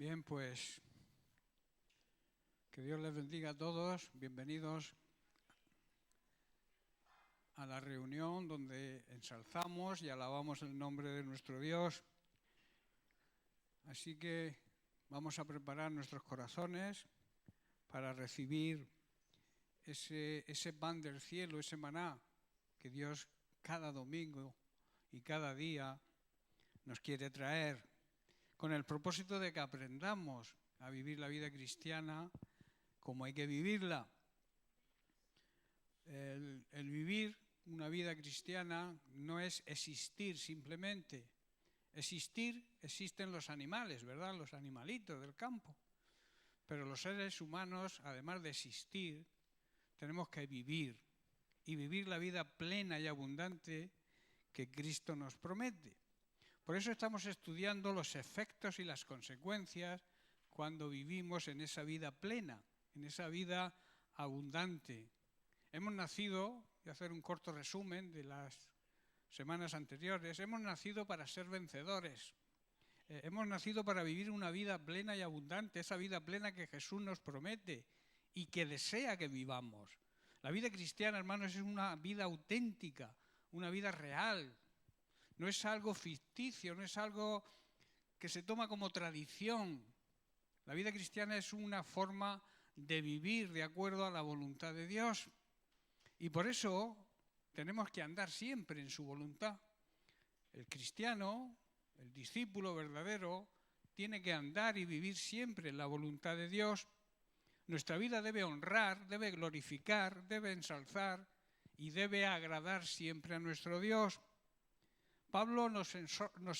Bien, pues que Dios les bendiga a todos. Bienvenidos a la reunión donde ensalzamos y alabamos el nombre de nuestro Dios. Así que vamos a preparar nuestros corazones para recibir ese pan del cielo, ese maná que Dios cada domingo y cada día nos quiere traer, con el propósito de que aprendamos a vivir la vida cristiana como hay que vivirla. El vivir una vida cristiana no es existir simplemente. Existen los animales, ¿verdad? Los animalitos del campo. Pero los seres humanos, además de existir, tenemos que vivir y vivir la vida plena y abundante que Cristo nos promete. Por eso estamos estudiando los efectos y las consecuencias cuando vivimos en esa vida plena, en esa vida abundante. Hemos nacido, voy a hacer un corto resumen de las semanas anteriores, hemos nacido para ser vencedores. Hemos nacido para vivir una vida plena y abundante, esa vida plena que Jesús nos promete y que desea que vivamos. La vida cristiana, hermanos, es una vida auténtica, una vida real. No es algo ficticio, no es algo que se toma como tradición. La vida cristiana es una forma de vivir de acuerdo a la voluntad de Dios. Y por eso tenemos que andar siempre en su voluntad. El cristiano, el discípulo verdadero, tiene que andar y vivir siempre en la voluntad de Dios. Nuestra vida debe honrar, debe glorificar, debe ensalzar y debe agradar siempre a nuestro Dios. Pablo nos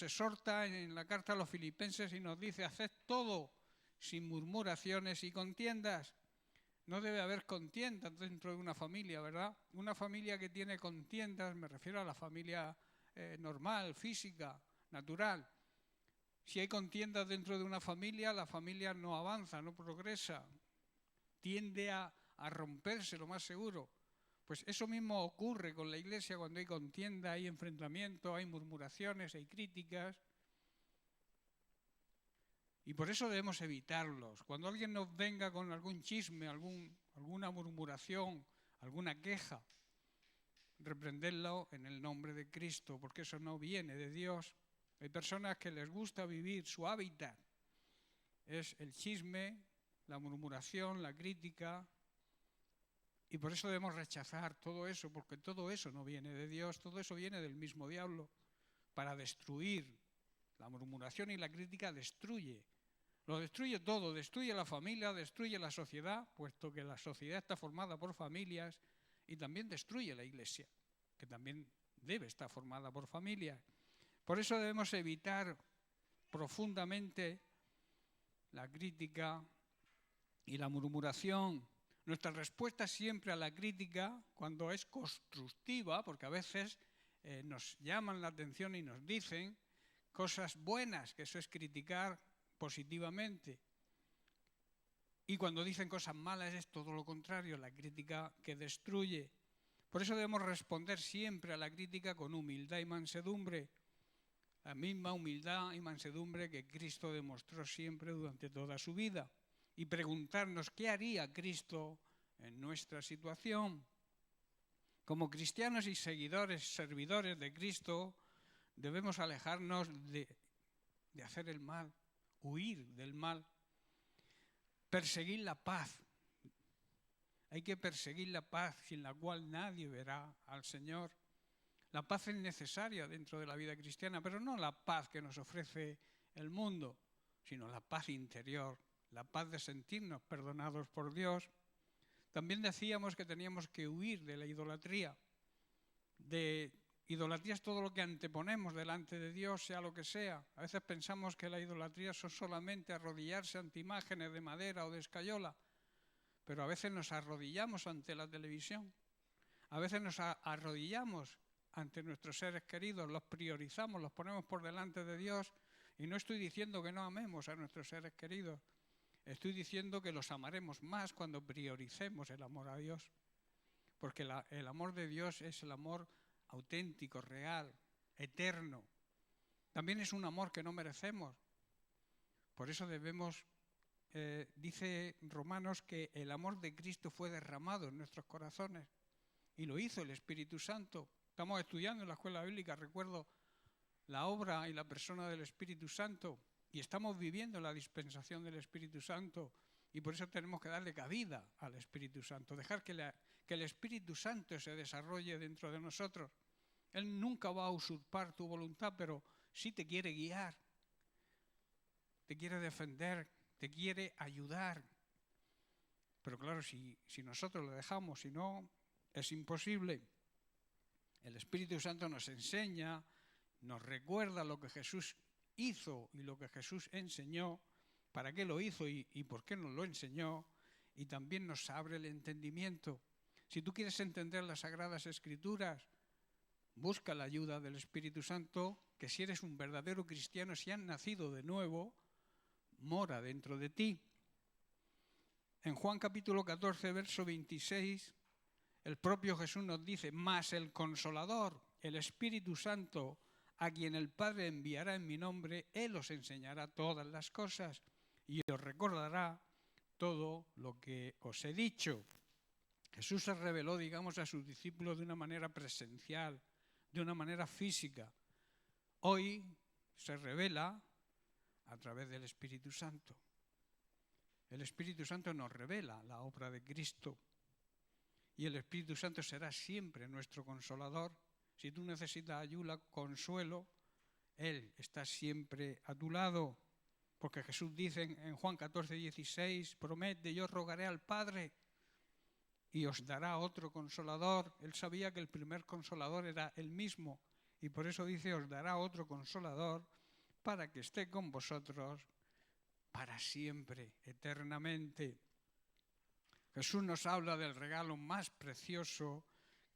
exhorta en la carta a los Filipenses y nos dice: haced todo sin murmuraciones y contiendas. No debe haber contiendas dentro de una familia, ¿verdad? Una familia que tiene contiendas, me refiero a la familia normal, física, natural. Si hay contiendas dentro de una familia, la familia no avanza, no progresa, tiende a romperse, lo más seguro. Pues eso mismo ocurre con la Iglesia cuando hay contienda, hay enfrentamiento, hay murmuraciones, hay críticas. Y por eso debemos evitarlos. Cuando alguien nos venga con algún chisme, alguna murmuración, alguna queja, reprenderlo en el nombre de Cristo, porque eso no viene de Dios. Hay personas que les gusta vivir, su hábitat es el chisme, la murmuración, la crítica, y por eso debemos rechazar todo eso, porque todo eso no viene de Dios, todo eso viene del mismo diablo, para destruir. La murmuración y la crítica destruye. Lo destruye todo, destruye la familia, destruye la sociedad, puesto que la sociedad está formada por familias, y también destruye la Iglesia, que también debe estar formada por familias. Por eso debemos evitar profundamente la crítica y la murmuración. Nuestra respuesta siempre a la crítica, cuando es constructiva, porque a veces nos llaman la atención y nos dicen cosas buenas, que eso es criticar positivamente. Y cuando dicen cosas malas es todo lo contrario, la crítica que destruye. Por eso debemos responder siempre a la crítica con humildad y mansedumbre. La misma humildad y mansedumbre que Cristo demostró siempre durante toda su vida. Y preguntarnos qué haría Cristo en nuestra situación. Como cristianos y seguidores, servidores de Cristo, debemos alejarnos de hacer el mal, huir del mal, perseguir la paz. Hay que perseguir la paz sin la cual nadie verá al Señor. La paz es necesaria dentro de la vida cristiana, pero no la paz que nos ofrece el mundo, sino la paz interior, la paz de sentirnos perdonados por Dios. También decíamos que teníamos que huir de la idolatría. De idolatría es todo lo que anteponemos delante de Dios, sea lo que sea. A veces pensamos que la idolatría son solamente arrodillarse ante imágenes de madera o de escayola, pero a veces nos arrodillamos ante la televisión, a veces nos arrodillamos ante nuestros seres queridos, los priorizamos, los ponemos por delante de Dios, y no estoy diciendo que no amemos a nuestros seres queridos, estoy diciendo que los amaremos más cuando prioricemos el amor a Dios, porque el amor de Dios es el amor auténtico, real, eterno. También es un amor que no merecemos, Por eso debemos, dice Romanos, que el amor de Cristo fue derramado en nuestros corazones y lo hizo el Espíritu Santo. Estamos estudiando en la escuela bíblica, recuerdo, la obra y la persona del Espíritu Santo, y estamos viviendo la dispensación del Espíritu Santo, y por eso tenemos que darle cabida al Espíritu Santo, dejar que el Espíritu Santo se desarrolle dentro de nosotros. Él nunca va a usurpar tu voluntad, pero sí te quiere guiar, te quiere defender, te quiere ayudar. Pero claro, si nosotros lo dejamos, si no, es imposible. El Espíritu Santo nos enseña, nos recuerda lo que Jesús hizo y lo que Jesús enseñó, para qué lo hizo y por qué nos lo enseñó, y también nos abre el entendimiento. Si tú quieres entender las Sagradas Escrituras, busca la ayuda del Espíritu Santo, que si eres un verdadero cristiano, si has nacido de nuevo, mora dentro de ti. En Juan capítulo 14, verso 26, el propio Jesús nos dice: mas el Consolador, el Espíritu Santo, a quien el Padre enviará en mi nombre, Él os enseñará todas las cosas y os recordará todo lo que os he dicho. Jesús se reveló, digamos, a sus discípulos de una manera presencial, de una manera física. Hoy se revela a través del Espíritu Santo. El Espíritu Santo nos revela la obra de Cristo y el Espíritu Santo será siempre nuestro consolador. Si tú necesitas ayuda, consuelo, Él está siempre a tu lado. Porque Jesús dice en Juan 14, 16, promete, yo rogaré al Padre y os dará otro consolador. Él sabía que el primer consolador era Él mismo y por eso dice, os dará otro consolador para que esté con vosotros para siempre, eternamente. Jesús nos habla del regalo más precioso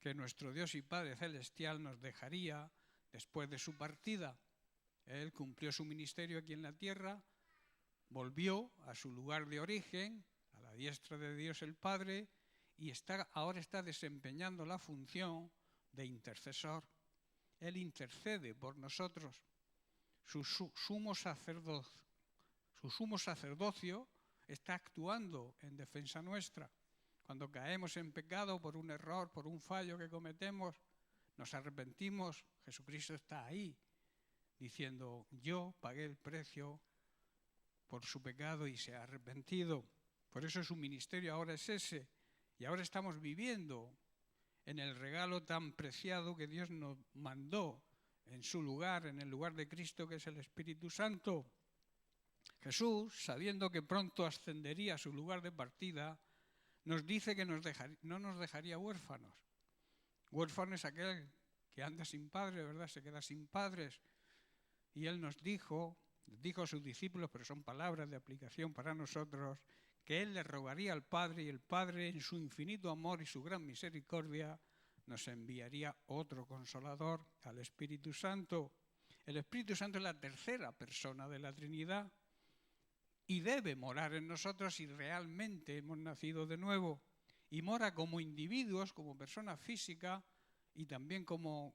que nuestro Dios y Padre Celestial nos dejaría después de su partida. Él cumplió su ministerio aquí en la tierra, volvió a su lugar de origen, a la diestra de Dios el Padre, y ahora está desempeñando la función de intercesor. Él intercede por nosotros. Su sumo sacerdocio está actuando en defensa nuestra. Cuando caemos en pecado por un error, por un fallo que cometemos, nos arrepentimos, Jesucristo está ahí, diciendo, yo pagué el precio por su pecado y se ha arrepentido. Por eso su ministerio ahora es ese. Y ahora estamos viviendo en el regalo tan preciado que Dios nos mandó en su lugar, en el lugar de Cristo, que es el Espíritu Santo. Jesús, sabiendo que pronto ascendería a su lugar de partida, nos dice que no nos dejaría huérfanos. Huérfano es aquel que anda sin padre, ¿verdad? Se queda sin padres. Y Él nos dijo a sus discípulos, pero son palabras de aplicación para nosotros, que Él le rogaría al Padre y el Padre, en su infinito amor y su gran misericordia, nos enviaría otro consolador, al Espíritu Santo. El Espíritu Santo es la tercera persona de la Trinidad y debe morar en nosotros si realmente hemos nacido de nuevo. Y mora como individuos, como persona física y también como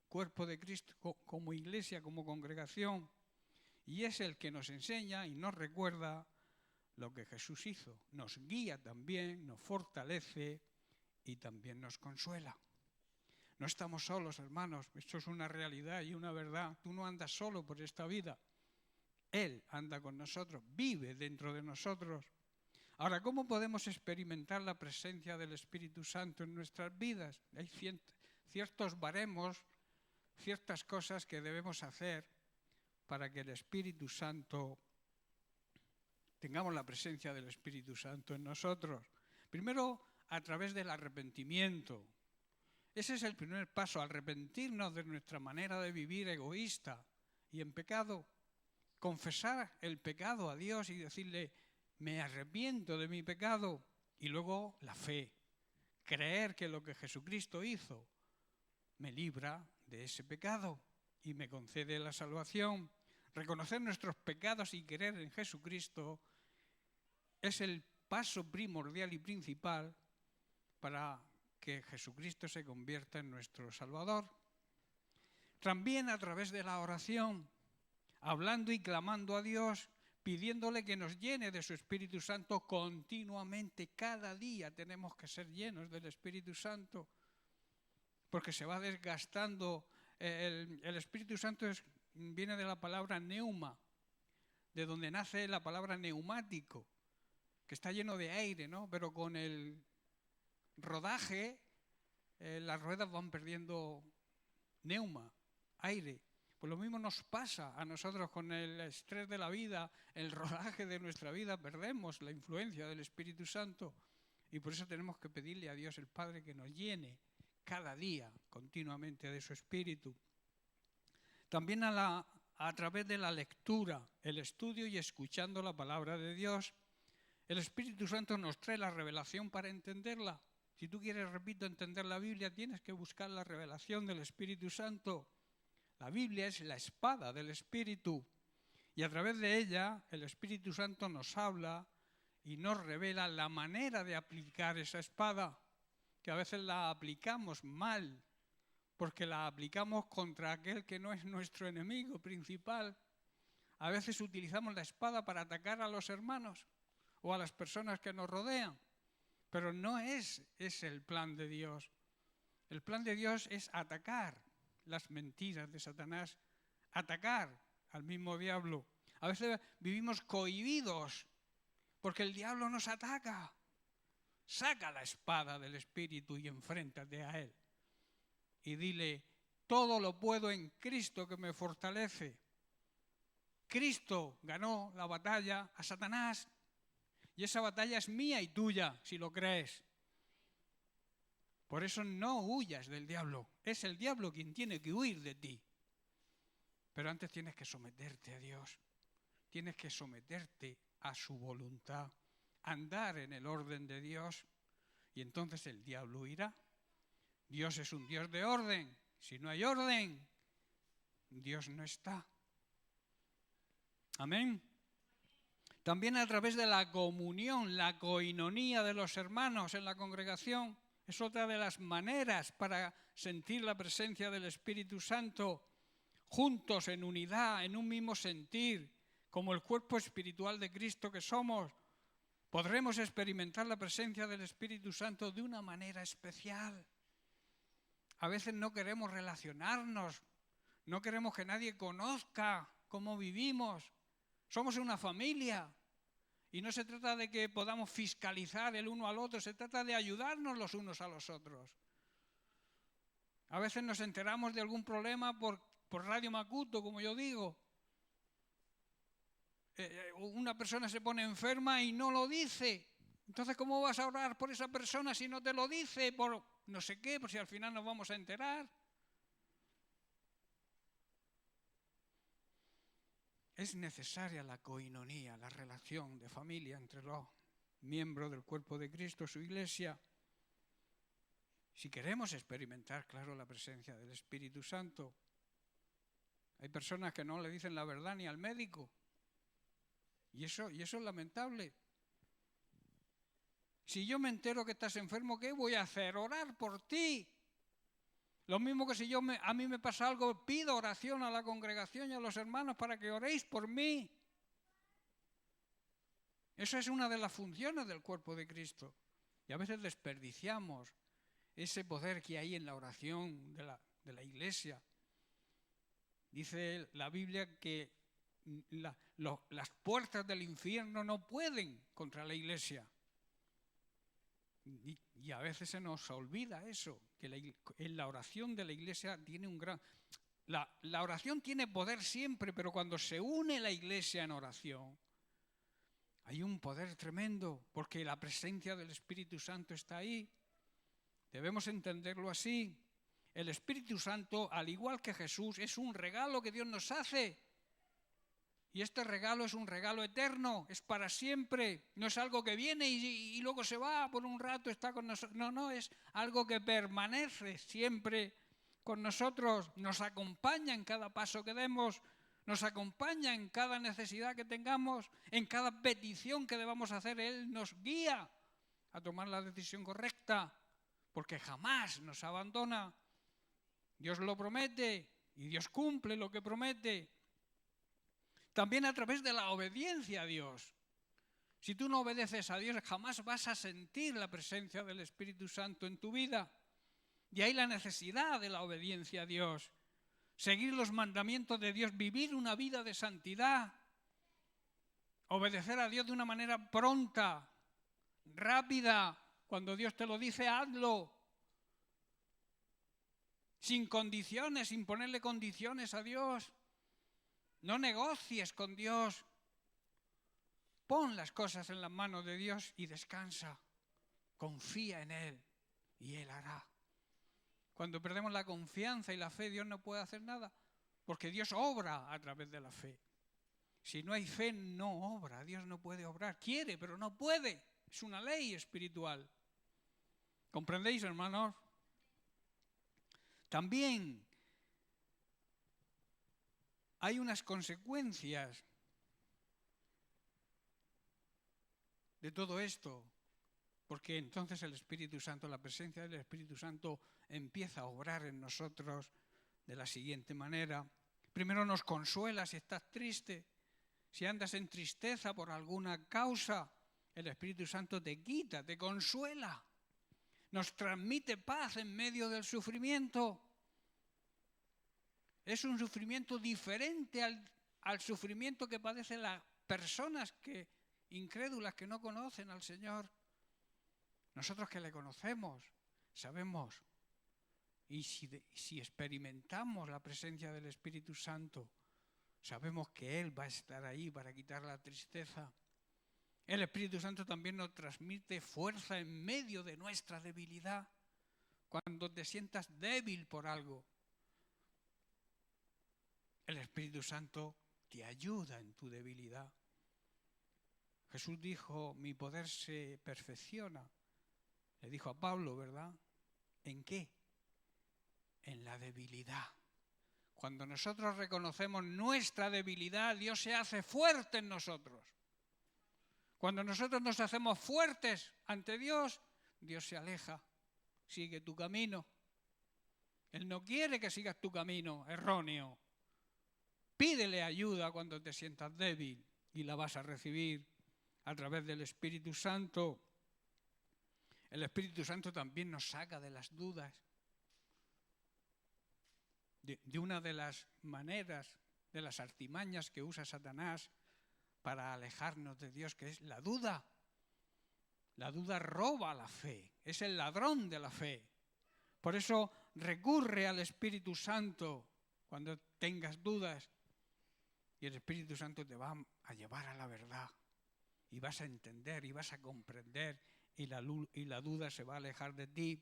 cuerpo de Cristo, como iglesia, como congregación. Y es el que nos enseña y nos recuerda lo que Jesús hizo. Nos guía también, nos fortalece y también nos consuela. No estamos solos, hermanos. Esto es una realidad y una verdad. Tú no andas solo por esta vida. Él anda con nosotros, vive dentro de nosotros. Ahora, ¿cómo podemos experimentar la presencia del Espíritu Santo en nuestras vidas? Hay ciertos baremos, ciertas cosas que debemos hacer para que el Espíritu Santo, tengamos la presencia del Espíritu Santo en nosotros. Primero, a través del arrepentimiento. Ese es el primer paso, arrepentirnos de nuestra manera de vivir egoísta y en pecado. Confesar el pecado a Dios y decirle, me arrepiento de mi pecado. Y luego la fe, creer que lo que Jesucristo hizo me libra de ese pecado y me concede la salvación. Reconocer nuestros pecados y creer en Jesucristo es el paso primordial y principal para que Jesucristo se convierta en nuestro Salvador. También a través de la oración, hablando y clamando a Dios, pidiéndole que nos llene de su Espíritu Santo continuamente. Cada día tenemos que ser llenos del Espíritu Santo, porque se va desgastando. El Espíritu Santo viene de la palabra neuma, de donde nace la palabra neumático, que está lleno de aire, ¿no? Pero con el rodaje, las ruedas van perdiendo neuma, aire. Pues lo mismo nos pasa a nosotros con el estrés de la vida, el rodaje de nuestra vida, perdemos la influencia del Espíritu Santo. Y por eso tenemos que pedirle a Dios el Padre que nos llene cada día continuamente de su Espíritu. También a través de la lectura, el estudio y escuchando la palabra de Dios, el Espíritu Santo nos trae la revelación para entenderla. Si tú quieres, repito, entender la Biblia, tienes que buscar la revelación del Espíritu Santo. La Biblia es la espada del Espíritu y a través de ella el Espíritu Santo nos habla y nos revela la manera de aplicar esa espada, que a veces la aplicamos mal, porque la aplicamos contra aquel que no es nuestro enemigo principal. A veces utilizamos la espada para atacar a los hermanos o a las personas que nos rodean, pero no es el plan de Dios. El plan de Dios es atacar las mentiras de Satanás, atacar al mismo diablo. A veces vivimos cohibidos porque el diablo nos ataca. Saca la espada del Espíritu y enfréntate a él. Y dile, todo lo puedo en Cristo que me fortalece. Cristo ganó la batalla a Satanás y esa batalla es mía y tuya, si lo crees. Por eso no huyas del diablo. Es el diablo quien tiene que huir de ti. Pero antes tienes que someterte a Dios. Tienes que someterte a su voluntad. Andar en el orden de Dios. Y entonces el diablo huirá. Dios es un Dios de orden. Si no hay orden, Dios no está. Amén. También a través de la comunión, la coinonía de los hermanos en la congregación, es otra de las maneras para sentir la presencia del Espíritu Santo, juntos en unidad, en un mismo sentir, como el cuerpo espiritual de Cristo que somos. Podremos experimentar la presencia del Espíritu Santo de una manera especial. A veces no queremos relacionarnos, no queremos que nadie conozca cómo vivimos. Somos una familia y no se trata de que podamos fiscalizar el uno al otro, se trata de ayudarnos los unos a los otros. A veces nos enteramos de algún problema por Radio Macuto, como yo digo. Una persona se pone enferma y no lo dice. Entonces, ¿cómo vas a orar por esa persona si no te lo dice? Por no sé qué, por si al final nos vamos a enterar. Es necesaria la coinonía, la relación de familia entre los miembros del cuerpo de Cristo, su iglesia. Si queremos experimentar, claro, la presencia del Espíritu Santo. Hay personas que no le dicen la verdad ni al médico. Y eso es lamentable. Si yo me entero que estás enfermo, ¿qué voy a hacer? Orar por ti. Lo mismo que si a mí me pasa algo, pido oración a la congregación y a los hermanos para que oréis por mí. Eso es una de las funciones del cuerpo de Cristo. Y a veces desperdiciamos ese poder que hay en la oración de la iglesia. Dice la Biblia que las puertas del infierno no pueden contra la iglesia. Y a veces se nos olvida eso, que en la oración de la iglesia tiene un gran... La oración tiene poder siempre, pero cuando se une la iglesia en oración, hay un poder tremendo, porque la presencia del Espíritu Santo está ahí. Debemos entenderlo así. El Espíritu Santo, al igual que Jesús, es un regalo que Dios nos hace. Y este regalo es un regalo eterno, es para siempre. No es algo que viene y luego se va por un rato, está con nosotros. No, es algo que permanece siempre con nosotros. Nos acompaña en cada paso que demos, nos acompaña en cada necesidad que tengamos, en cada petición que debamos hacer. Él nos guía a tomar la decisión correcta, porque jamás nos abandona. Dios lo promete y Dios cumple lo que promete. También a través de la obediencia a Dios. Si tú no obedeces a Dios, jamás vas a sentir la presencia del Espíritu Santo en tu vida. Y ahí la necesidad de la obediencia a Dios. Seguir los mandamientos de Dios, vivir una vida de santidad. Obedecer a Dios de una manera pronta, rápida. Cuando Dios te lo dice, hazlo. Sin condiciones, sin ponerle condiciones a Dios. No negocies con Dios. Pon las cosas en las manos de Dios y descansa. Confía en Él y Él hará. Cuando perdemos la confianza y la fe, Dios no puede hacer nada, porque Dios obra a través de la fe. Si no hay fe, no obra. Dios no puede obrar. Quiere, pero no puede. Es una ley espiritual. ¿Comprendéis, hermanos? También hay unas consecuencias de todo esto, porque entonces el Espíritu Santo, la presencia del Espíritu Santo empieza a obrar en nosotros de la siguiente manera. Primero nos consuela si estás triste, si andas en tristeza por alguna causa, el Espíritu Santo te quita, te consuela, nos transmite paz en medio del sufrimiento. Es un sufrimiento diferente al sufrimiento que padecen las personas incrédulas que no conocen al Señor. Nosotros que le conocemos, sabemos, y si experimentamos la presencia del Espíritu Santo, sabemos que Él va a estar ahí para quitar la tristeza. El Espíritu Santo también nos transmite fuerza en medio de nuestra debilidad. Cuando te sientas débil por algo, el Espíritu Santo te ayuda en tu debilidad. Jesús dijo, mi poder se perfecciona. Le dijo a Pablo, ¿verdad? ¿En qué? En la debilidad. Cuando nosotros reconocemos nuestra debilidad, Dios se hace fuerte en nosotros. Cuando nosotros nos hacemos fuertes ante Dios, Dios se aleja, sigue tu camino. Él no quiere que sigas tu camino erróneo. Pídele ayuda cuando te sientas débil y la vas a recibir a través del Espíritu Santo. El Espíritu Santo también nos saca de las dudas. De una de las maneras, de las artimañas que usa Satanás para alejarnos de Dios, que es la duda. La duda roba la fe, es el ladrón de la fe. Por eso recurre al Espíritu Santo cuando tengas dudas. Y el Espíritu Santo te va a llevar a la verdad. Y vas a entender y vas a comprender y la duda se va a alejar de ti.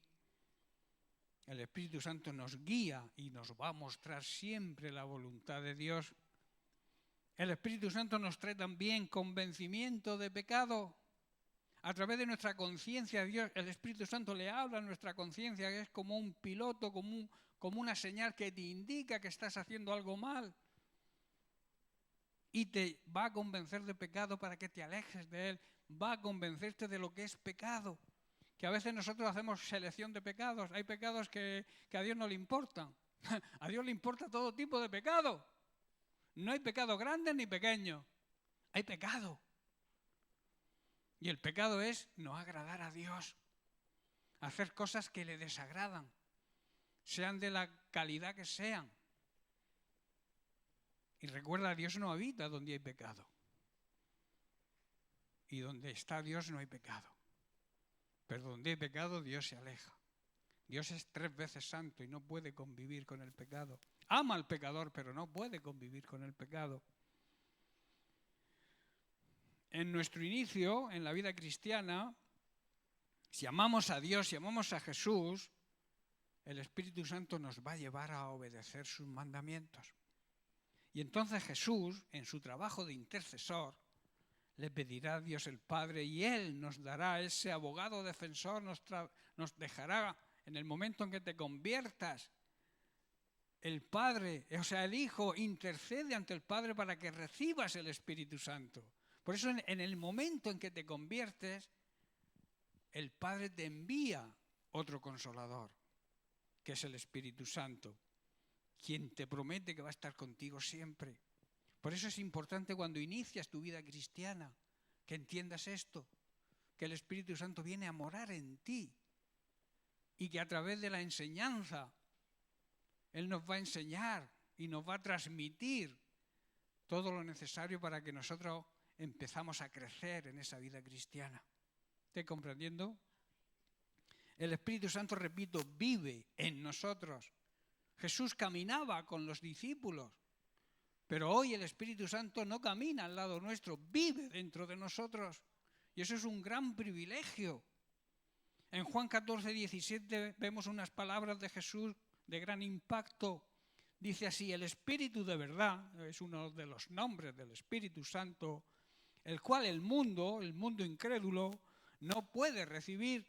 El Espíritu Santo nos guía y nos va a mostrar siempre la voluntad de Dios. El Espíritu Santo nos trae también convencimiento de pecado. A través de nuestra conciencia, Dios, el Espíritu Santo le habla a nuestra conciencia, que es como un piloto, como una señal que te indica que estás haciendo algo mal. Y te va a convencer de pecado para que te alejes de él. Va a convencerte de lo que es pecado. Que a veces nosotros hacemos selección de pecados. Hay pecados que a Dios no le importan. A Dios le importa todo tipo de pecado. No hay pecado grande ni pequeño. Hay pecado. Y el pecado es no agradar a Dios. Hacer cosas que le desagradan. Sean de la calidad que sean. Y recuerda, Dios no habita donde hay pecado. Y donde está Dios no hay pecado. Pero donde hay pecado, Dios se aleja. Dios es 3 veces santo y no puede convivir con el pecado. Ama al pecador, pero no puede convivir con el pecado. En nuestro inicio, en la vida cristiana, si amamos a Dios, si amamos a Jesús, el Espíritu Santo nos va a llevar a obedecer sus mandamientos. Y entonces Jesús, en su trabajo de intercesor, le pedirá a Dios el Padre y Él nos dará ese abogado defensor, nos dejará en el momento en que te conviertas. El Padre, o sea, el Hijo, intercede ante el Padre para que recibas el Espíritu Santo. Por eso en el momento en que te conviertes, el Padre te envía otro consolador, que es el Espíritu Santo, quien te promete que va a estar contigo siempre. Por eso es importante cuando inicias tu vida cristiana que entiendas esto, que el Espíritu Santo viene a morar en ti y que a través de la enseñanza Él nos va a enseñar y nos va a transmitir todo lo necesario para que nosotros empezamos a crecer en esa vida cristiana. ¿Estás comprendiendo? El Espíritu Santo, repito, vive en nosotros. Jesús caminaba con los discípulos, pero hoy el Espíritu Santo no camina al lado nuestro, vive dentro de nosotros. Y eso es un gran privilegio. En Juan 14, 17 vemos unas palabras de Jesús de gran impacto. Dice así: el Espíritu de verdad, es uno de los nombres del Espíritu Santo, el cual el mundo incrédulo, no puede recibir,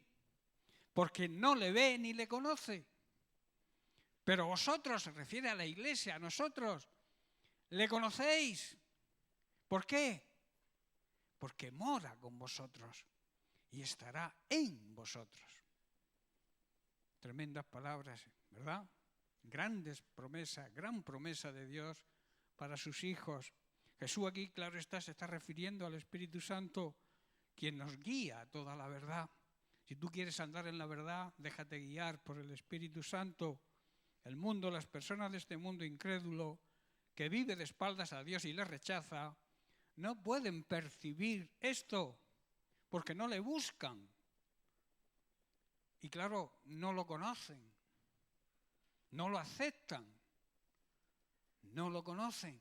porque no le ve ni le conoce. Pero vosotros, se refiere a la iglesia, a nosotros, le conocéis. ¿Por qué? Porque mora con vosotros y estará en vosotros. Tremendas palabras, ¿verdad? Grandes promesas, gran promesa de Dios para sus hijos. Jesús aquí, claro está, se está refiriendo al Espíritu Santo, quien nos guía a toda la verdad. Si tú quieres andar en la verdad, déjate guiar por el Espíritu Santo. El mundo, las personas de este mundo incrédulo, que vive de espaldas a Dios y le rechaza, no pueden percibir esto, porque no le buscan. Y claro, no lo conocen, no lo aceptan, no lo conocen.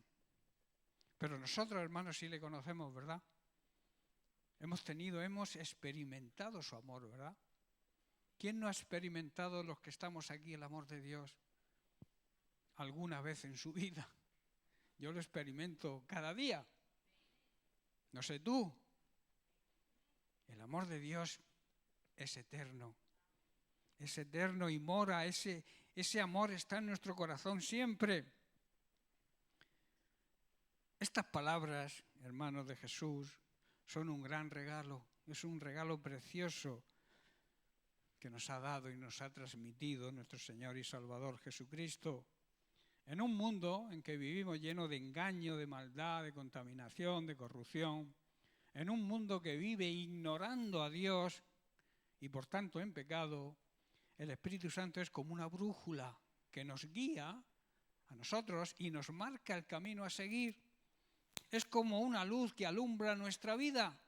Pero nosotros, hermanos, sí le conocemos, ¿verdad? Hemos experimentado su amor, ¿verdad? ¿Quién no ha experimentado, los que estamos aquí, el amor de Dios alguna vez en su vida? Yo lo experimento cada día. No sé tú. El amor de Dios es eterno y mora, ese amor está en nuestro corazón siempre. Estas palabras, hermanos de Jesús, son un gran regalo, es un regalo precioso que nos ha dado y nos ha transmitido nuestro Señor y Salvador Jesucristo. En un mundo en que vivimos lleno de engaño, de maldad, de contaminación, de corrupción, en un mundo que vive ignorando a Dios y por tanto en pecado, el Espíritu Santo es como una brújula que nos guía a nosotros y nos marca el camino a seguir. Es como una luz que alumbra nuestra vida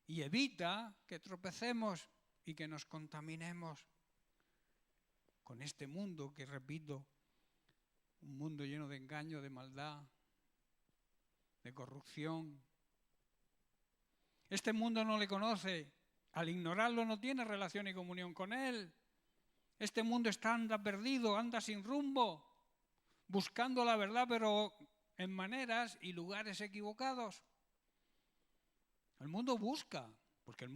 y evita que tropecemos y que nos contaminemos con este mundo que, repito, un mundo lleno de engaño, de maldad, de corrupción. Este mundo no le conoce, al ignorarlo no tiene relación y comunión con él. Este mundo anda perdido, anda sin rumbo, buscando la verdad, pero en maneras y lugares equivocados. El mundo busca, porque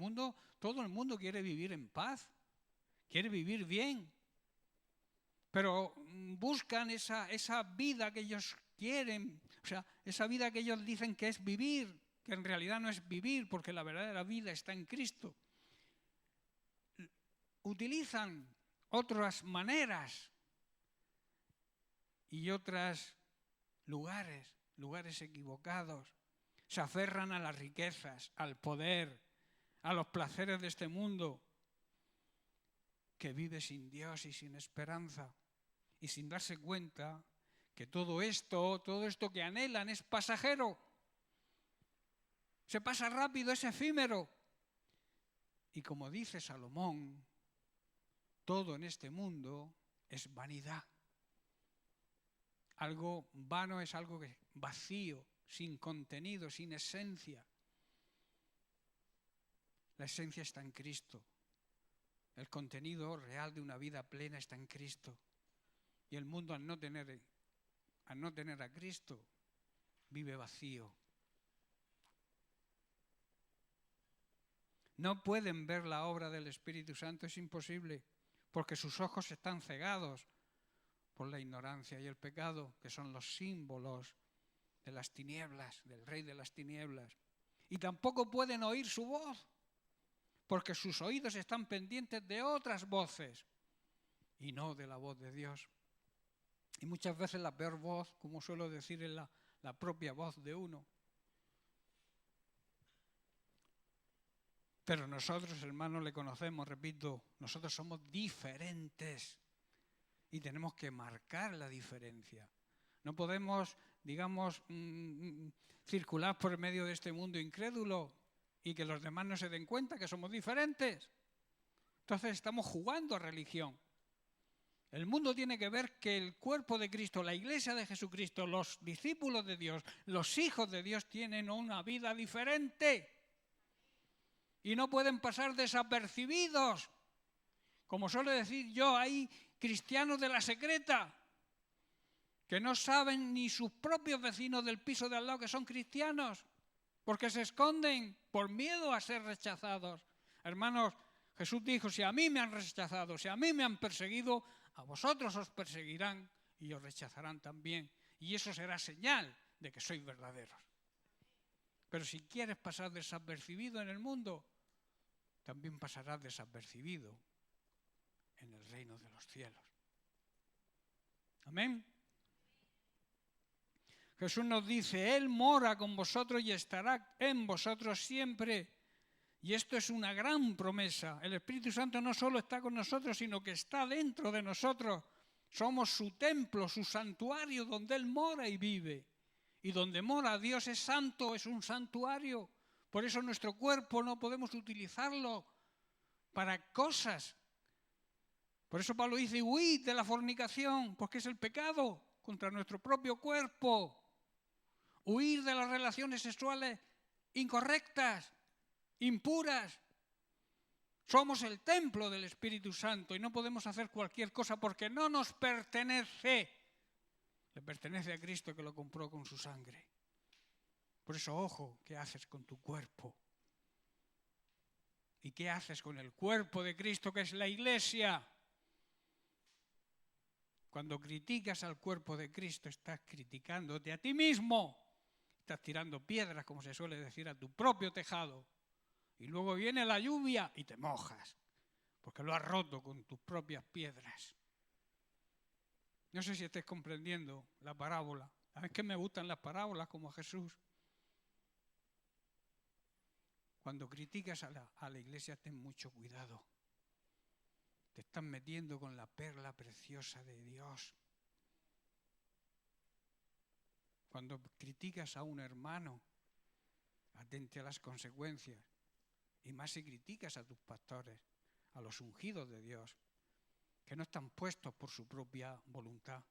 todo el mundo quiere vivir en paz, quiere vivir bien, pero buscan esa vida que ellos quieren, o sea, esa vida que ellos dicen que es vivir, que en realidad no es vivir, porque la verdadera vida está en Cristo. Utilizan otras maneras y otros lugares equivocados. Se aferran a las riquezas, al poder, a los placeres de este mundo, que vive sin Dios y sin esperanza, y sin darse cuenta que todo esto que anhelan es pasajero. Se pasa rápido, es efímero. Y como dice Salomón, todo en este mundo es vanidad. Algo vano es algo vacío, sin contenido, sin esencia. La esencia está en Cristo. El contenido real de una vida plena está en Cristo. Y el mundo, al no tener a Cristo, vive vacío. No pueden ver la obra del Espíritu Santo, es imposible, porque sus ojos están cegados por la ignorancia y el pecado, que son los símbolos de las tinieblas, del rey de las tinieblas. Y tampoco pueden oír su voz, porque sus oídos están pendientes de otras voces y no de la voz de Dios. Y muchas veces la peor voz, como suelo decir, es la propia voz de uno. Pero nosotros, hermanos, le conocemos, repito, nosotros somos diferentes y tenemos que marcar la diferencia. No podemos, digamos, circular por medio de este mundo incrédulo y que los demás no se den cuenta que somos diferentes. Entonces estamos jugando a religión. El mundo tiene que ver que el cuerpo de Cristo, la iglesia de Jesucristo, los discípulos de Dios, los hijos de Dios tienen una vida diferente. Y no pueden pasar desapercibidos. Como suelo decir yo, hay cristianos de la secreta que no saben ni sus propios vecinos del piso de al lado que son cristianos, porque se esconden por miedo a ser rechazados. Hermanos, Jesús dijo, si a mí me han rechazado, si a mí me han perseguido, a vosotros os perseguirán y os rechazarán también. Y eso será señal de que sois verdaderos. Pero si quieres pasar desapercibido en el mundo, también pasarás desapercibido en el reino de los cielos. Amén. Jesús nos dice, Él mora con vosotros y estará en vosotros siempre. Y esto es una gran promesa. El Espíritu Santo no solo está con nosotros, sino que está dentro de nosotros. Somos su templo, su santuario, donde Él mora y vive. Y donde mora Dios es santo, es un santuario. Por eso nuestro cuerpo no podemos utilizarlo para cosas. Por eso Pablo dice, huid de la fornicación, porque es el pecado contra nuestro propio cuerpo. Huir de las relaciones sexuales incorrectas, impuras. Somos el templo del Espíritu Santo y no podemos hacer cualquier cosa porque no nos pertenece. Le pertenece a Cristo que lo compró con su sangre. Por eso, ojo, ¿qué haces con tu cuerpo? ¿Y qué haces con el cuerpo de Cristo que es la iglesia? Cuando criticas al cuerpo de Cristo, estás criticándote a ti mismo. Estás tirando piedras, como se suele decir, a tu propio tejado. Y luego viene la lluvia y te mojas, porque lo has roto con tus propias piedras. No sé si estés comprendiendo la parábola. ¿Sabes que me gustan las parábolas como a Jesús? Cuando criticas a la iglesia, ten mucho cuidado. Te estás metiendo con la perla preciosa de Dios. Cuando criticas a un hermano, atente a las consecuencias. Y más si criticas a tus pastores, a los ungidos de Dios, que no están puestos por su propia voluntad.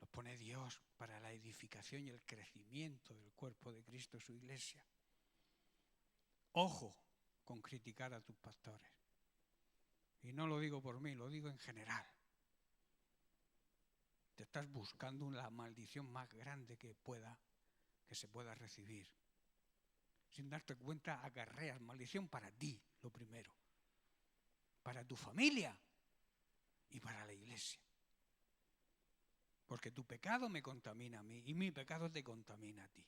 Los pone Dios para la edificación y el crecimiento del cuerpo de Cristo, su iglesia. Ojo con criticar a tus pastores. Y no lo digo por mí, lo digo en general. Te estás buscando la maldición más grande que se pueda recibir. Sin darte cuenta, acarreas maldición para ti, lo primero. Para tu familia y para la iglesia. Porque tu pecado me contamina a mí y mi pecado te contamina a ti.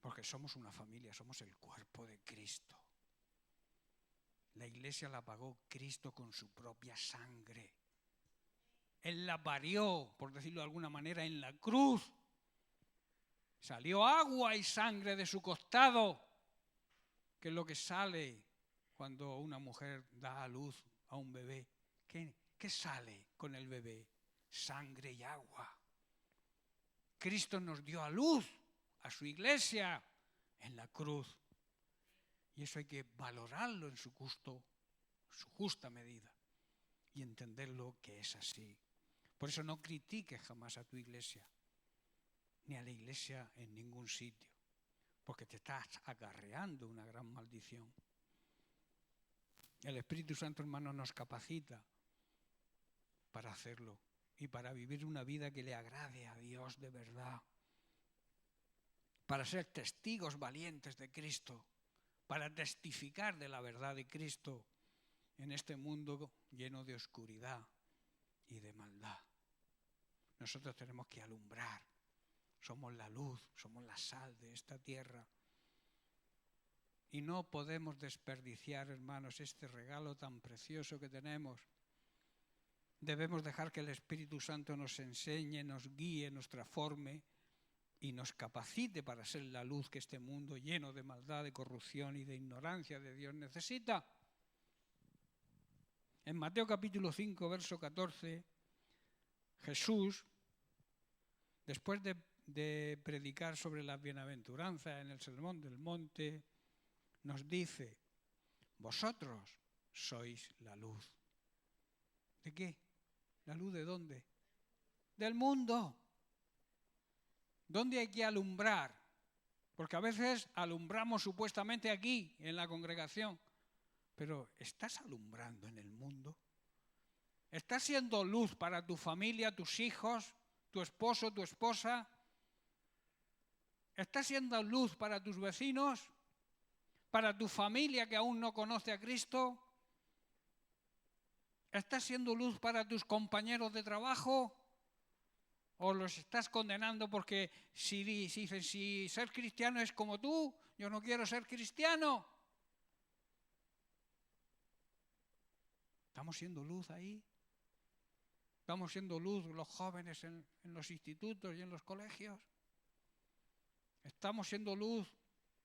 Porque somos una familia, somos el cuerpo de Cristo. La iglesia la pagó Cristo con su propia sangre. Él la parió, por decirlo de alguna manera, en la cruz. Salió agua y sangre de su costado, que es lo que sale cuando una mujer da a luz a un bebé. ¿Qué sale con el bebé? Sangre y agua. Cristo nos dio a luz a su iglesia en la cruz. Y eso hay que valorarlo en su justa medida y entenderlo que es así. Por eso no critiques jamás a tu iglesia, ni a la iglesia en ningún sitio, porque te estás acarreando una gran maldición. El Espíritu Santo, hermano, nos capacita para hacerlo y para vivir una vida que le agrade a Dios de verdad, para ser testigos valientes de Cristo, para testificar de la verdad de Cristo en este mundo lleno de oscuridad y de maldad. Nosotros tenemos que alumbrar. Somos la luz, somos la sal de esta tierra. Y no podemos desperdiciar, hermanos, este regalo tan precioso que tenemos. Debemos dejar que el Espíritu Santo nos enseñe, nos guíe, nos transforme y nos capacite para ser la luz que este mundo lleno de maldad, de corrupción y de ignorancia de Dios necesita. En Mateo capítulo 5, verso 14, Jesús, después de predicar sobre las bienaventuranzas en el Sermón del Monte, nos dice: vosotros sois la luz. ¿De qué? ¿La luz de dónde? Del mundo. ¿Dónde hay que alumbrar? Porque a veces alumbramos supuestamente aquí, en la congregación, pero ¿estás alumbrando en el mundo? ¿Estás siendo luz para tu familia, tus hijos, tu esposo, tu esposa? ¿Estás siendo luz para tus vecinos? ¿Para tu familia que aún no conoce a Cristo? ¿Estás siendo luz para tus compañeros de trabajo? ¿O los estás condenando porque si dicen, si ser cristiano es como tú, yo no quiero ser cristiano? ¿Estamos siendo luz ahí? ¿Estamos siendo luz los jóvenes en los institutos y en los colegios? ¿Estamos siendo luz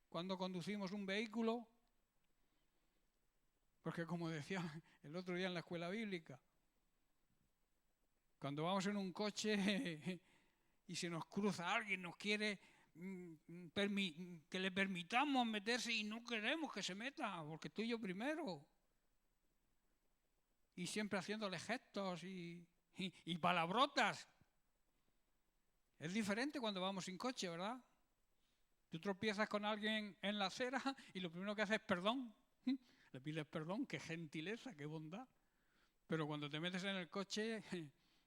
cuando conducimos un vehículo? Porque como decía el otro día en la escuela bíblica, cuando vamos en un coche y se nos cruza alguien, nos quiere que le permitamos meterse y no queremos que se meta, porque tú y yo primero. Y siempre haciéndole gestos y palabrotas. Es diferente cuando vamos sin coche, ¿verdad? Tú tropiezas con alguien en la acera y lo primero que haces es perdón. Le pides perdón, qué gentileza, qué bondad. Pero cuando te metes en el coche,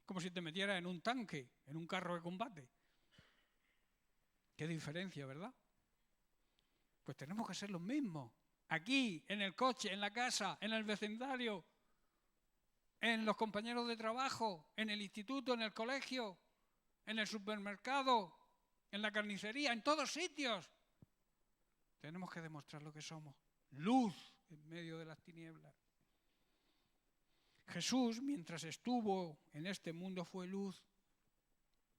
como si te metieras en un tanque, en un carro de combate. Qué diferencia, ¿verdad? Pues tenemos que ser los mismos. Aquí, en el coche, en la casa, en el vecindario, en los compañeros de trabajo, en el instituto, en el colegio, en el supermercado, en la carnicería, en todos sitios. Tenemos que demostrar lo que somos. Luz en medio de las tinieblas. Jesús, mientras estuvo en este mundo, fue luz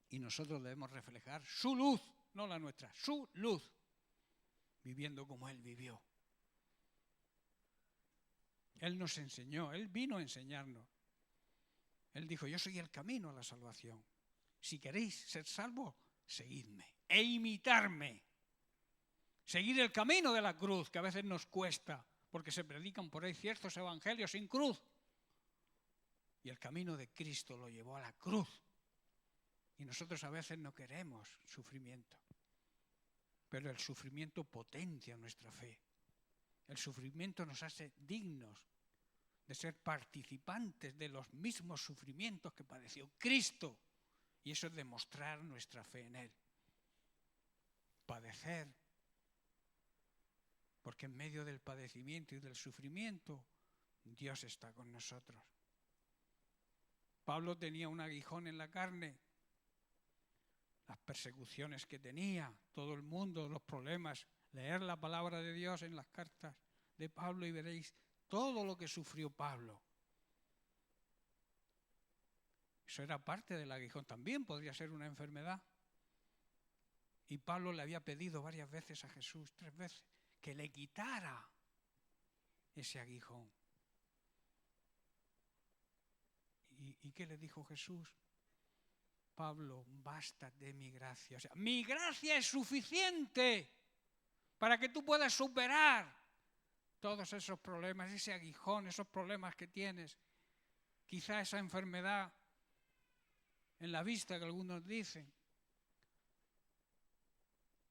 y nosotros debemos reflejar su luz, no la nuestra, su luz, viviendo como Él vivió. Él nos enseñó, Él vino a enseñarnos. Él dijo, yo soy el camino a la salvación. Si queréis ser salvos, seguidme e imitarme. Seguir el camino de la cruz, que a veces nos cuesta, porque se predican por ahí ciertos evangelios sin cruz. Y el camino de Cristo lo llevó a la cruz. Y nosotros a veces no queremos sufrimiento. Pero el sufrimiento potencia nuestra fe. El sufrimiento nos hace dignos de ser participantes de los mismos sufrimientos que padeció Cristo. Y eso es demostrar nuestra fe en Él. Padecer. Porque en medio del padecimiento y del sufrimiento, Dios está con nosotros. Pablo tenía un aguijón en la carne, las persecuciones que tenía, todo el mundo, los problemas. Leer la palabra de Dios en las cartas de Pablo y veréis todo lo que sufrió Pablo. Eso era parte del aguijón, también podría ser una enfermedad. Y Pablo le había pedido varias veces a Jesús, 3 veces, que le quitara ese aguijón. ¿Y qué le dijo Jesús? Pablo, bástate mi gracia. O sea, mi gracia es suficiente para que tú puedas superar todos esos problemas, ese aguijón, esos problemas que tienes. Quizá esa enfermedad en la vista que algunos dicen.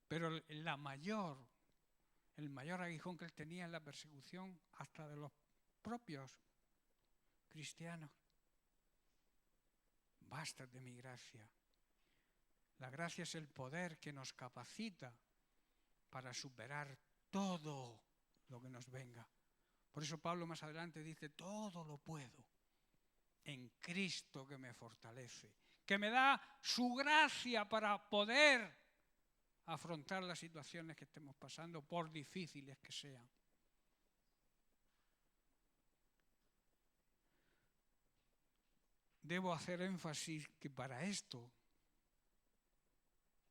Pero el mayor aguijón que él tenía es la persecución hasta de los propios cristianos. Bástate mi gracia. La gracia es el poder que nos capacita para superar todo lo que nos venga. Por eso Pablo más adelante dice, todo lo puedo en Cristo que me fortalece, que me da su gracia para poder afrontar las situaciones que estemos pasando, por difíciles que sean. Debo hacer énfasis que para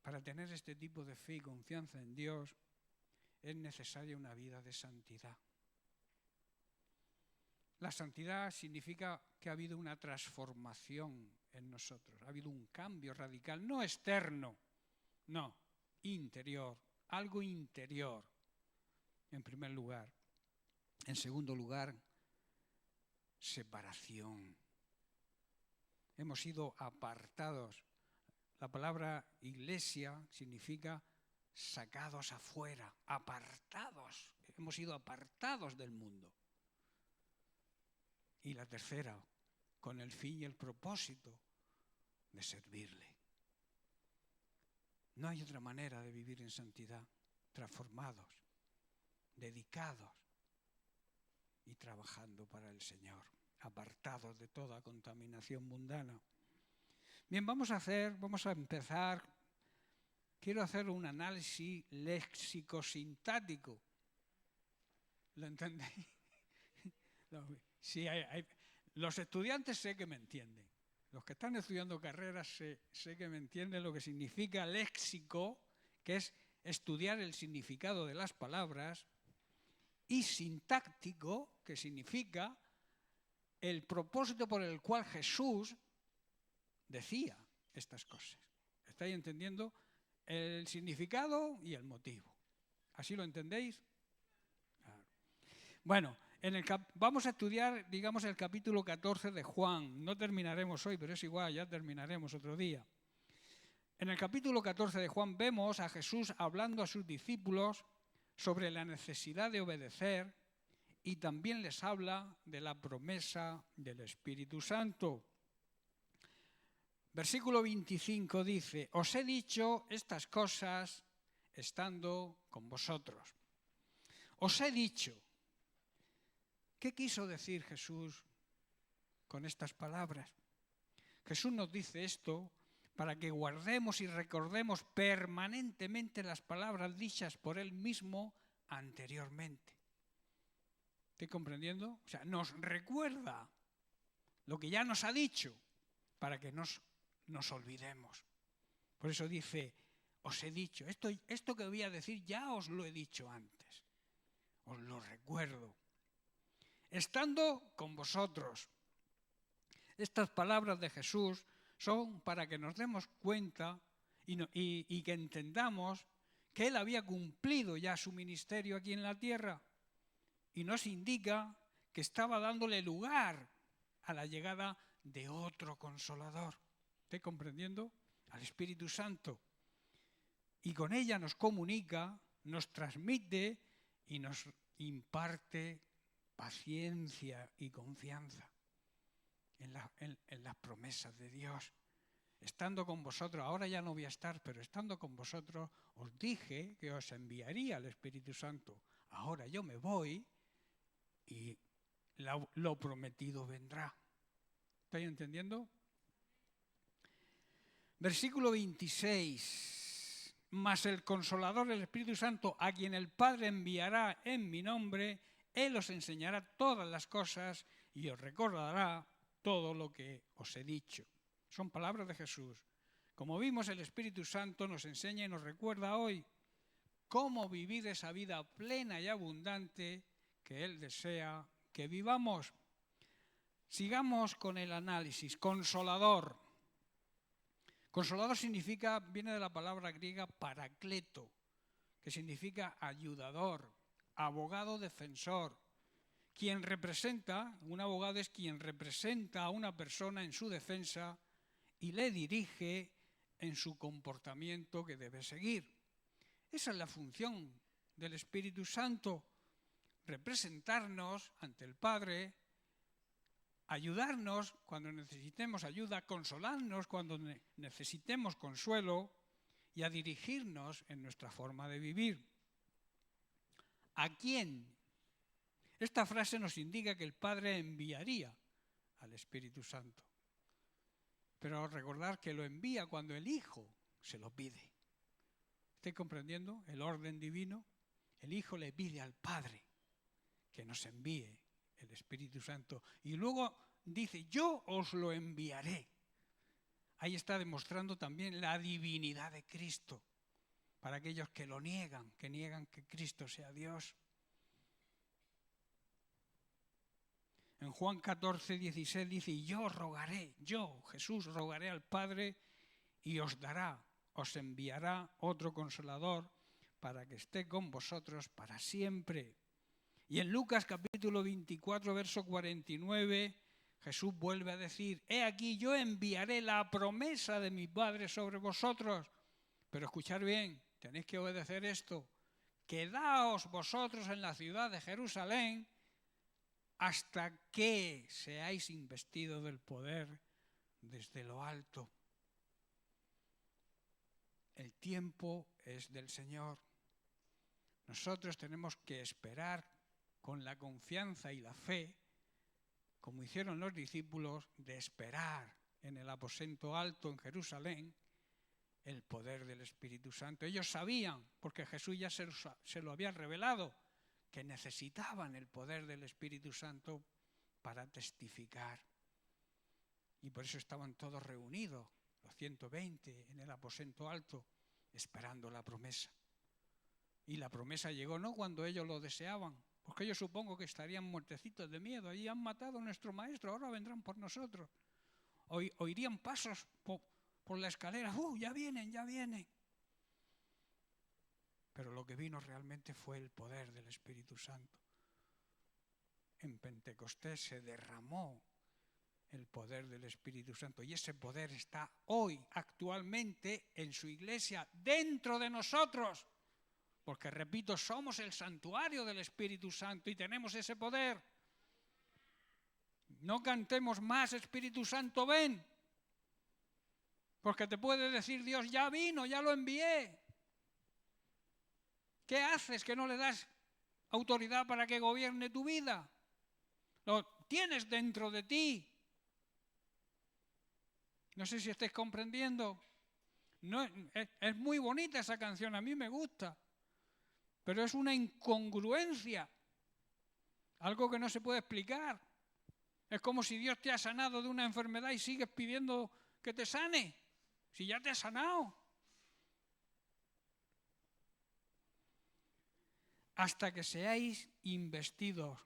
para tener este tipo de fe y confianza en Dios, es necesaria una vida de santidad. La santidad significa que ha habido una transformación en nosotros, ha habido un cambio radical, no externo, no, interior, algo interior, en primer lugar. En segundo lugar, separación. Hemos sido apartados. La palabra iglesia significa sacados afuera, apartados. Hemos sido apartados del mundo. Y la tercera, con el fin y el propósito de servirle. No hay otra manera de vivir en santidad, transformados, dedicados y trabajando para el Señor, apartados de toda contaminación mundana. Bien, vamos a empezar. Quiero hacer un análisis léxico-sintático. ¿Lo entendéis? Sí, los estudiantes sé que me entienden. Los que están estudiando carreras sé que me entienden lo que significa léxico, que es estudiar el significado de las palabras, y sintáctico, que significa el propósito por el cual Jesús decía estas cosas. ¿Estáis entendiendo? El significado y el motivo. ¿Así lo entendéis? Claro. Bueno, vamos a estudiar, digamos, el capítulo 14 de Juan. No terminaremos hoy, pero es igual, ya terminaremos otro día. En el capítulo 14 de Juan vemos a Jesús hablando a sus discípulos sobre la necesidad de obedecer y también les habla de la promesa del Espíritu Santo. Versículo 25 dice: os he dicho estas cosas estando con vosotros. Os he dicho. ¿Qué quiso decir Jesús con estas palabras? Jesús nos dice esto para que guardemos y recordemos permanentemente las palabras dichas por Él mismo anteriormente. ¿Estoy comprendiendo? O sea, nos recuerda lo que ya nos ha dicho para que nos olvidemos. Por eso dice, os he dicho, esto que voy a decir ya os lo he dicho antes. Os lo recuerdo. Estando con vosotros. Estas palabras de Jesús son para que nos demos cuenta y que entendamos que Él había cumplido ya su ministerio aquí en la tierra y nos indica que estaba dándole lugar a la llegada de otro Consolador. ¿Estoy comprendiendo? Al Espíritu Santo. Y con ella nos comunica, nos transmite y nos imparte paciencia y confianza en las promesas de Dios. Estando con vosotros, ahora ya no voy a estar, pero estando con vosotros os dije que os enviaría el Espíritu Santo. Ahora yo me voy y lo prometido vendrá. ¿Estáis entendiendo? Versículo 26. Mas el Consolador, el Espíritu Santo, a quien el Padre enviará en mi nombre, Él os enseñará todas las cosas y os recordará todo lo que os he dicho. Son palabras de Jesús. Como vimos, el Espíritu Santo nos enseña y nos recuerda hoy cómo vivir esa vida plena y abundante que Él desea que vivamos. Sigamos con el análisis. Consolador. Consolador viene de la palabra griega paracleto, que significa ayudador, abogado defensor. Quien representa, un abogado es quien representa a una persona en su defensa y le dirige en su comportamiento que debe seguir. Esa es la función del Espíritu Santo, representarnos ante el Padre, ayudarnos cuando necesitemos ayuda, consolarnos cuando necesitemos consuelo y a dirigirnos en nuestra forma de vivir. ¿A quién? Esta frase nos indica que el Padre enviaría al Espíritu Santo. Pero recordar que lo envía cuando el Hijo se lo pide. ¿Estáis comprendiendo el orden divino? El Hijo le pide al Padre que nos envíe el Espíritu Santo. Y luego dice, yo os lo enviaré. ahí está demostrando también la divinidad de Cristo, para aquellos que lo niegan, que Cristo sea Dios. En Juan 14, 16 dice, y yo rogaré, yo, Jesús, rogaré al Padre y os enviará otro Consolador para que esté con vosotros para siempre. Y en Lucas capítulo 24, verso 49, Jesús vuelve a decir, he aquí yo enviaré la promesa de mi Padre sobre vosotros. Pero escuchad bien, tenéis que obedecer esto. Quedaos vosotros en la ciudad de Jerusalén hasta que seáis investidos del poder desde lo alto. El tiempo es del Señor. Nosotros tenemos que esperar con la confianza y la fe, como hicieron los discípulos, de esperar en el aposento alto en Jerusalén el poder del Espíritu Santo. Ellos sabían, porque Jesús ya se lo había revelado, que necesitaban el poder del Espíritu Santo para testificar. Y por eso estaban todos reunidos, los 120, en el aposento alto, esperando la promesa. Y la promesa llegó no cuando ellos lo deseaban, porque ellos supongo que estarían muertecitos de miedo. Allí han matado a nuestro maestro, ahora vendrán por nosotros. Oirían pasos por la escalera, ya vienen, ya vienen. Pero lo que vino realmente fue el poder del Espíritu Santo. En Pentecostés se derramó el poder del Espíritu Santo y ese poder está hoy, actualmente, en su iglesia, dentro de nosotros. Porque, repito, somos el santuario del Espíritu Santo y tenemos ese poder. No cantemos más, Espíritu Santo, ven. Porque te puede decir Dios, ya vino, ya lo envié. ¿Qué haces que no le das autoridad para que gobierne tu vida? Lo tienes dentro de ti. No sé si estáis comprendiendo. No, es muy bonita esa canción, a mí me gusta. Pero es una incongruencia. Algo que no se puede explicar. Es como si Dios te ha sanado de una enfermedad y sigues pidiendo que te sane. Si ya te ha sanado. Hasta que seáis investidos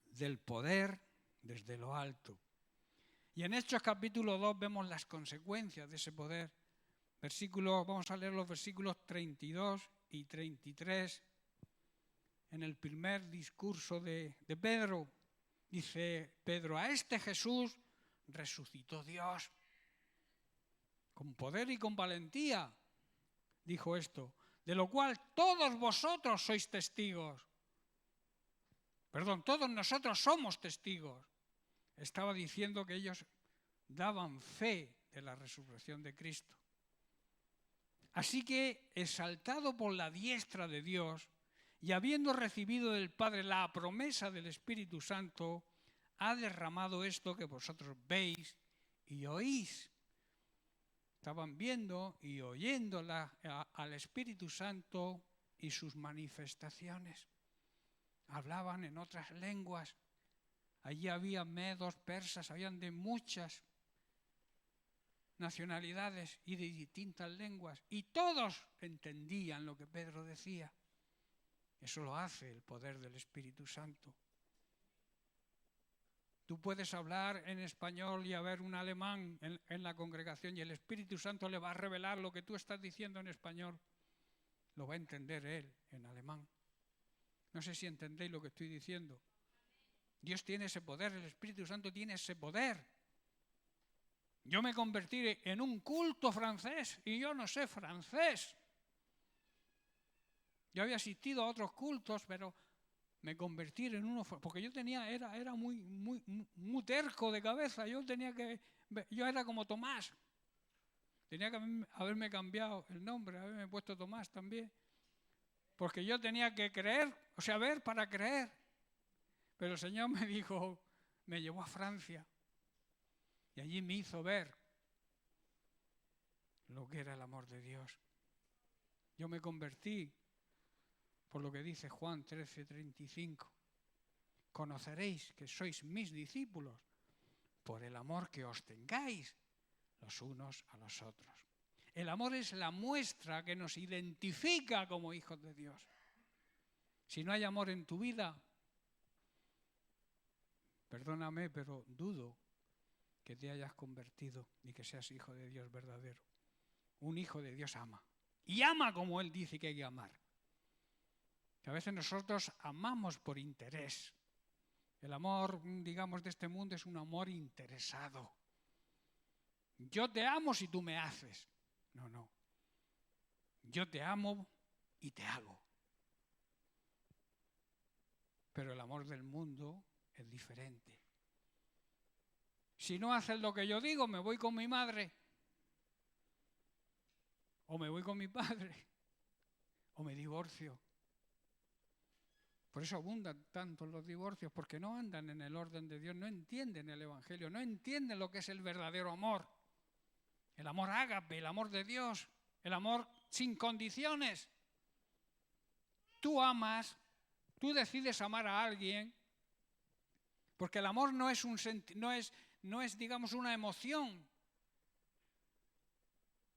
del poder desde lo alto. Y en Hechos capítulo 2 vemos las consecuencias de ese poder. Vamos a leer los versículos 32 y 33. En el primer discurso de Pedro, dice Pedro, a este Jesús resucitó Dios. Con poder y con valentía, dijo esto, de lo cual todos vosotros sois testigos. Todos nosotros somos testigos. Estaba diciendo que ellos daban fe de la resurrección de Cristo. Así que, exaltado por la diestra de Dios y habiendo recibido del Padre la promesa del Espíritu Santo, ha derramado esto que vosotros veis y oís. Estaban viendo y oyendo al Espíritu Santo y sus manifestaciones. Hablaban en otras lenguas. Allí había medos, persas, habían de muchas nacionalidades y de distintas lenguas. Y todos entendían lo que Pedro decía. Eso lo hace el poder del Espíritu Santo. Tú puedes hablar en español y haber un alemán en la congregación y el Espíritu Santo le va a revelar lo que tú estás diciendo en español. Lo va a entender él en alemán. No sé si entendéis lo que estoy diciendo. Dios tiene ese poder, el Espíritu Santo tiene ese poder. Yo me convertí en un culto francés y yo no sé francés. Yo había asistido a otros cultos, pero me convertí en uno, porque yo era muy terco de cabeza. Yo era como Tomás. Tenía que haberme cambiado el nombre, haberme puesto Tomás también. Porque yo tenía que creer, ver para creer. Pero el Señor me llevó a Francia. Y allí me hizo ver lo que era el amor de Dios. Yo me convertí, por lo que dice Juan 13:35. Conoceréis que sois mis discípulos por el amor que os tengáis los unos a los otros. El amor es la muestra que nos identifica como hijos de Dios. Si no hay amor en tu vida, perdóname, pero dudo que te hayas convertido ni que seas hijo de Dios verdadero. Un hijo de Dios ama. Y ama como Él dice que hay que amar. Que a veces nosotros amamos por interés. El amor, digamos, de este mundo es un amor interesado. Yo te amo si tú me haces. No, no. Yo te amo y te hago. Pero el amor del mundo es diferente. Si no haces lo que yo digo, me voy con mi madre. O me voy con mi padre. O me divorcio. Por eso abundan tanto los divorcios, porque no andan en el orden de Dios, no entienden el Evangelio, no entienden lo que es el verdadero amor. El amor ágape, el amor de Dios, el amor sin condiciones. Tú amas, tú decides amar a alguien, porque el amor no es, digamos, una emoción,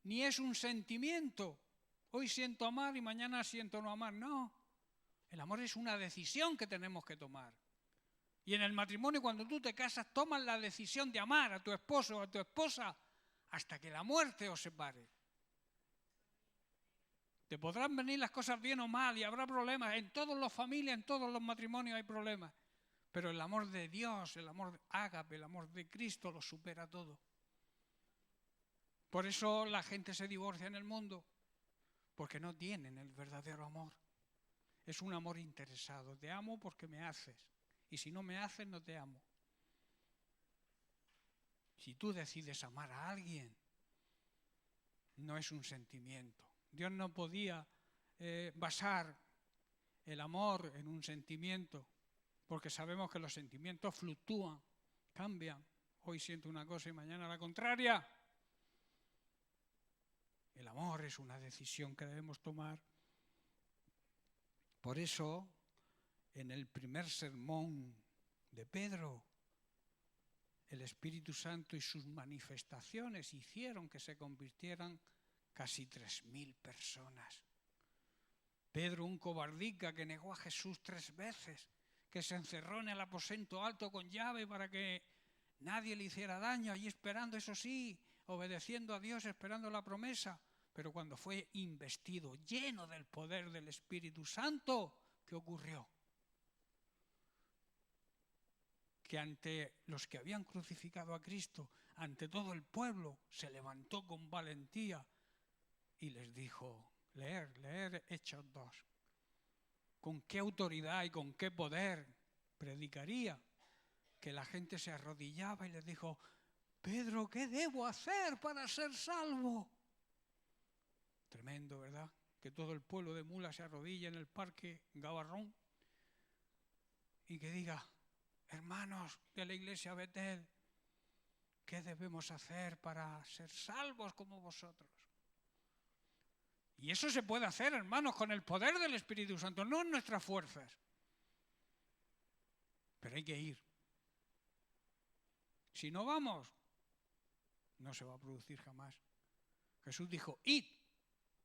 ni es un sentimiento. Hoy siento amar y mañana siento no amar, no. El amor es una decisión que tenemos que tomar. Y en el matrimonio, cuando tú te casas, tomas la decisión de amar a tu esposo o a tu esposa hasta que la muerte os separe. Te podrán venir las cosas bien o mal y habrá problemas. En todas las familias, en todos los matrimonios hay problemas. Pero el amor de Dios, el amor ágape, el amor de Cristo lo supera todo. Por eso la gente se divorcia en el mundo, porque no tienen el verdadero amor. Es un amor interesado. Te amo porque me haces. Y si no me haces, no te amo. Si tú decides amar a alguien, no es un sentimiento. Dios no podía basar el amor en un sentimiento, porque sabemos que los sentimientos fluctúan, cambian. Hoy siento una cosa y mañana la contraria. El amor es una decisión que debemos tomar. Por eso, en el primer sermón de Pedro, el Espíritu Santo y sus manifestaciones hicieron que se convirtieran casi 3.000 personas. Pedro, un cobardica que negó a Jesús 3 veces, que se encerró en el aposento alto con llave para que nadie le hiciera daño, allí esperando, eso sí, obedeciendo a Dios, esperando la promesa. Pero cuando fue investido, lleno del poder del Espíritu Santo, ¿qué ocurrió? Que ante los que habían crucificado a Cristo, ante todo el pueblo, se levantó con valentía y les dijo, leer Hechos 2. ¿Con qué autoridad y con qué poder predicaría? Que la gente se arrodillaba y les dijo, Pedro, ¿qué debo hacer para ser salvo? Tremendo, ¿verdad? Que todo el pueblo de Mula se arrodille en el parque Gavarrón y que diga, hermanos de la iglesia Betel, ¿qué debemos hacer para ser salvos como vosotros? Y eso se puede hacer, hermanos, con el poder del Espíritu Santo, no en nuestras fuerzas. Pero hay que ir. Si no vamos, no se va a producir jamás. Jesús dijo, id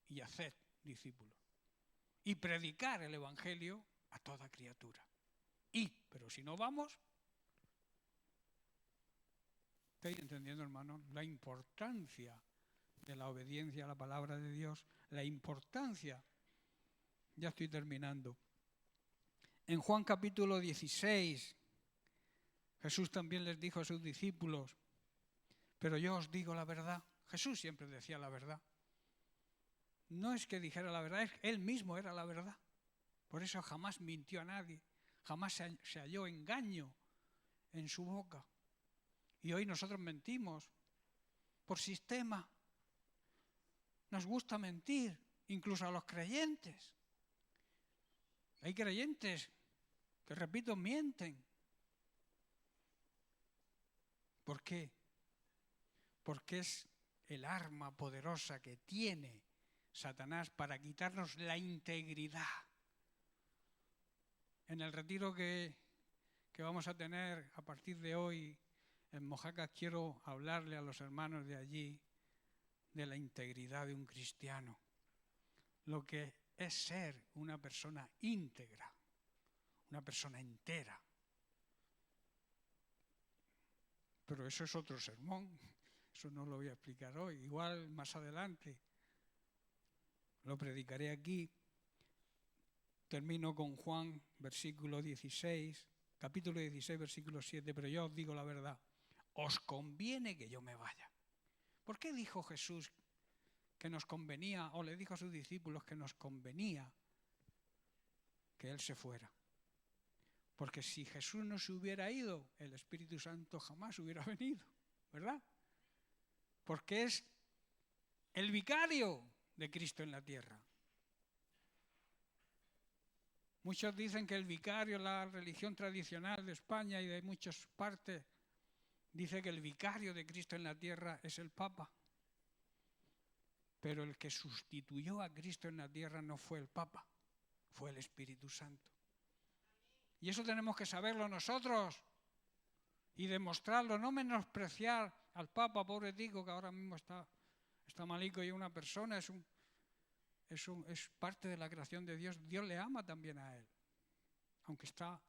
y haced discípulos. Y predicar el Evangelio a toda criatura. Id, pero si no vamos, ¿estáis entendiendo, hermanos? La importancia de la obediencia a la palabra de Dios, la importancia, ya estoy terminando. En Juan capítulo 16, Jesús también les dijo a sus discípulos, pero yo os digo la verdad. Jesús siempre decía la verdad. No es que dijera la verdad, es que Él mismo era la verdad. Por eso jamás mintió a nadie, jamás se halló engaño en su boca. Y hoy nosotros mentimos por sistema. Nos gusta mentir, incluso a los creyentes. Hay creyentes que, repito, mienten. ¿Por qué? Porque es el arma poderosa que tiene Satanás para quitarnos la integridad. En el retiro que vamos a tener a partir de hoy en Mojácar quiero hablarle a los hermanos de allí de la integridad de un cristiano, lo que es ser una persona íntegra, una persona entera. Pero eso es otro sermón, eso no lo voy a explicar hoy, igual más adelante lo predicaré aquí. Termino con Juan, versículo 16, capítulo 16, versículo 7, pero yo os digo la verdad, os conviene que yo me vaya. ¿Por qué dijo Jesús que nos convenía, o le dijo a sus discípulos que nos convenía que Él se fuera? Porque si Jesús no se hubiera ido, el Espíritu Santo jamás hubiera venido, ¿verdad? Porque es el vicario de Cristo en la tierra. Muchos dicen que el vicario, la religión tradicional de España y de muchas partes, dice que el vicario de Cristo en la tierra es el Papa. Pero el que sustituyó a Cristo en la tierra no fue el Papa, fue el Espíritu Santo. Y eso tenemos que saberlo nosotros y demostrarlo, no menospreciar al Papa, pobre tico, que ahora mismo está malico, y es una persona, es parte de la creación de Dios. Dios le ama también a él, aunque está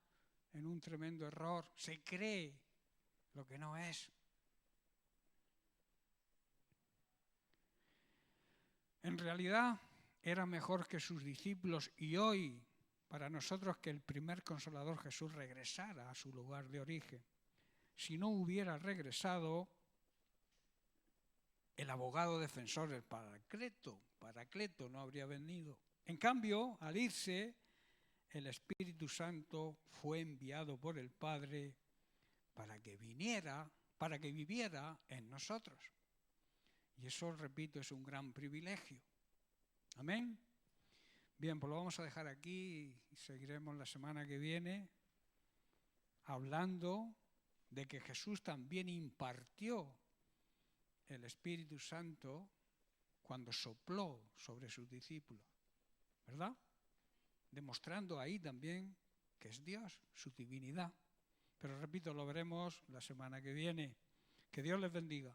en un tremendo error, se cree lo que no es. En realidad era mejor que sus discípulos y hoy para nosotros que el primer Consolador Jesús regresara a su lugar de origen. Si no hubiera regresado, el abogado defensor, el Paracleto no habría venido. En cambio, al irse, el Espíritu Santo fue enviado por el Padre para que viviera en nosotros. Y eso, repito, es un gran privilegio. Amén. Bien, pues lo vamos a dejar aquí y seguiremos la semana que viene hablando de que Jesús también impartió el Espíritu Santo cuando sopló sobre sus discípulos, ¿verdad? Demostrando ahí también que es Dios, su divinidad. Pero repito, lo veremos la semana que viene. Que Dios les bendiga.